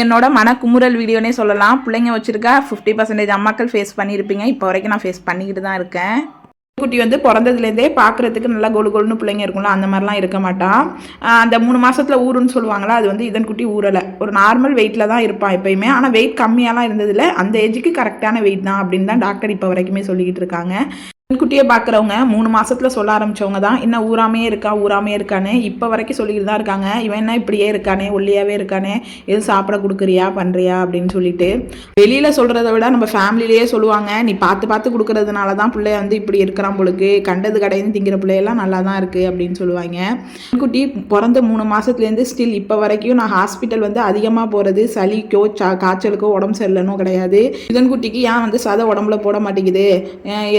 என்னோட மனக்குமுறல் வீடியோனே சொல்லலாம். பிள்ளைங்க வச்சுருக்க 50% அம்மாக்கள் ஃபேஸ் பண்ணியிருப்பீங்க. இப்போ வரைக்கும் நான் ஃபேஸ் பண்ணிக்கிட்டு தான் இருக்கேன். குட்டி வந்து பிறந்ததுலேருந்தே பார்க்குறதுக்கு நல்லா கொழு கொழுன்னு பிள்ளைங்க இருக்கும்ல, அந்த மாதிரிலாம் இருக்க மாட்டான். அந்த 3 மாதத்தில் ஊருன்னு சொல்லுவாங்களா, அது வந்து இதன் குட்டி ஊறலை. ஒரு நார்மல் வெயிட்டில் தான் இருப்பான் எப்பயுமே. ஆனால் வெயிட் கம்மியாலாம் இருந்ததில்லை. அந்த ஏஜுக்கு கரெக்டான வெயிட் தான் அப்படின்னு தான் டாக்டர் இப்போ வரைக்குமே சொல்லிக்கிட்டு இருக்காங்க. குட்டியை பார்க்குறவங்க 3 மாசத்துல சொல்ல ஆரம்பிச்சவங்க தான் இன்னும் ஊறாமே இருக்கான்னு இப்போ வரைக்கும் சொல்லிக்கிட்டு தான் இருக்காங்க. இவன் என்ன இப்படியே இருக்கானே, ஒல்லியாவே இருக்கானே, எதுவும் சாப்பிட கொடுக்குறியா பண்ணுறியா அப்படின்னு சொல்லிட்டு. வெளியில சொல்றதை விட நம்ம ஃபேமிலிலேயே சொல்லுவாங்க, நீ பார்த்து பார்த்து கொடுக்கறதுனால தான் பிள்ளைய வந்து இப்படி இருக்கிறான் பொழுது, கண்டது கடைன்னு திங்கிற பிள்ளையெல்லாம் நல்லா தான் இருக்குது அப்படின்னு சொல்லுவாங்க. குட்டி பிறந்த 3 மாசத்துலேருந்து ஸ்டில் இப்போ வரைக்கும் நான் ஹாஸ்பிட்டல் வந்து அதிகமாக போகிறது சளிக்கோ காய்ச்சலுக்கோ உடம்பு சரியில்லைனோ கிடையாது. இதன் குட்டிக்கு ஏன் வந்து சதை உடம்புல போட மாட்டேங்குது,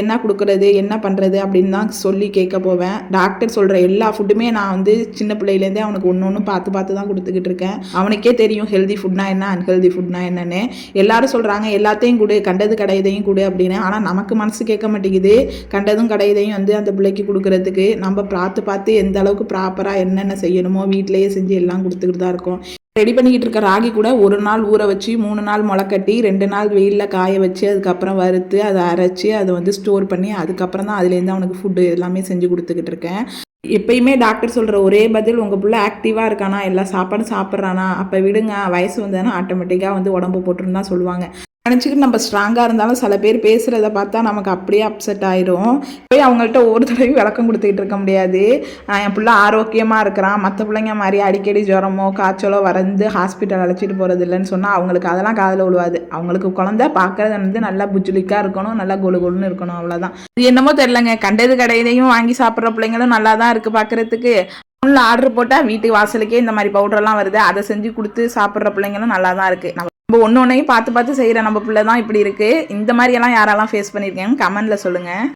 என்ன கொடுக்குறது, என்ன பண்ணுறது அப்படின்னு தான் சொல்லி கேட்க போவேன். டாக்டர் சொல்கிற எல்லா ஃபுட்டுமே நான் வந்து சின்ன பிள்ளையிலேருந்தே அவனுக்கு ஒன்று பார்த்து தான் கொடுத்துக்கிட்டு இருக்கேன். அவனுக்கே தெரியும் ஹெல்தி ஃபுட்னா என்ன, அன்ஹெல்தி ஃபுட்னா என்னன்னு. எல்லாரும் சொல்கிறாங்க எல்லாத்தையும் கொடு, கண்டது கடையதையும் கொடு அப்படின்னு. ஆனால் நமக்கு மனசு கேட்க மாட்டேங்குது. கண்டதும் கடையதையும் வந்து அந்த பிள்ளைக்கு கொடுக்கறதுக்கு நம்ம பார்த்து எந்த அளவுக்கு ப்ராப்பராக என்னென்ன செய்யணுமோ வீட்டிலேயே செஞ்சு எல்லாம் கொடுத்துக்கிட்டு தான் இருக்கோம். ரெடி பண்ணிக்கிட்டு இருக்க ராகி கூட 1 நாள் ஊற வச்சு 3 நாள் முளைக்கட்டி 2 நாள் வெயிலில் காய வச்சு அதுக்கப்புறம் வறுத்து அதை அரைச்சி அதை வந்து ஸ்டோர் பண்ணி அதுக்கப்புறம் தான் அதுலேருந்து அவனுக்கு ஃபுட்டு எல்லாமே செஞ்சு கொடுத்துக்கிட்டு இருக்கேன். எப்பயுமே டாக்டர் சொல்கிற ஒரே பதில், உங்கள் பிள்ளை ஆக்டிவாக இருக்கானா, எல்லா சாப்பாடும் சாப்பிட்றானா, அப்போ விடுங்க, வயசு வந்ததுன்னா ஆட்டோமேட்டிக்காக வந்து உடம்பு போட்டுருன்னு தான் சொல்லுவாங்க. நினச்சிக்கிட்டு நம்ம ஸ்ட்ராங்காக இருந்தாலும் சில பேர் பேசுகிறத பார்த்தா நமக்கு அப்படியே அப்செட் ஆயிரும். போய் அவங்கள்ட்ட ஒரு தடவை விளக்கம் கொடுத்துக்கிட்டு இருக்க முடியாது. என் பிள்ளை ஆரோக்கியமாக இருக்கிறான், மற்ற பிள்ளைங்க மாதிரி அடிக்கடி ஜுரமோ காய்ச்சலோ வந்து ஹாஸ்பிட்டல் அழைச்சிட்டு போகிறது இல்லைன்னு சொன்னால் அவங்களுக்கு அதெல்லாம் காதில் விழுவாது. அவங்களுக்கு குழந்தை பார்க்குறது வந்து நல்லா புஜ்ஜுலிக்காக இருக்கணும், நல்லா கொழு கொழுன்னு இருக்கணும், அவ்வளோதான். இது என்னமோ தெரிலங்க, கண்டது கடையதையும் வாங்கி சாப்பிட்ற பிள்ளைங்களும் நல்லா தான் இருக்குது பார்க்குறதுக்கு. ஃபோனில் ஆர்டர் போட்டால் வீட்டுக்கு வாசலுக்கே இந்த மாதிரி பவுடர்லாம் வருது, அதை செஞ்சு கொடுத்து சாப்பிட்ற பிள்ளைங்களும் நல்லா தான் இருக்குது. நம்ம ஒன்று ஒன்றையும் பார்த்து செய்கிற நம்ம பிள்ளை தான் இப்படி இருக்குது. இந்த மாதிரியெல்லாம் யாரெல்லாம் ஃபேஸ் பண்ணியிருக்கேன்னு கமெண்டில் சொல்லுங்கள்.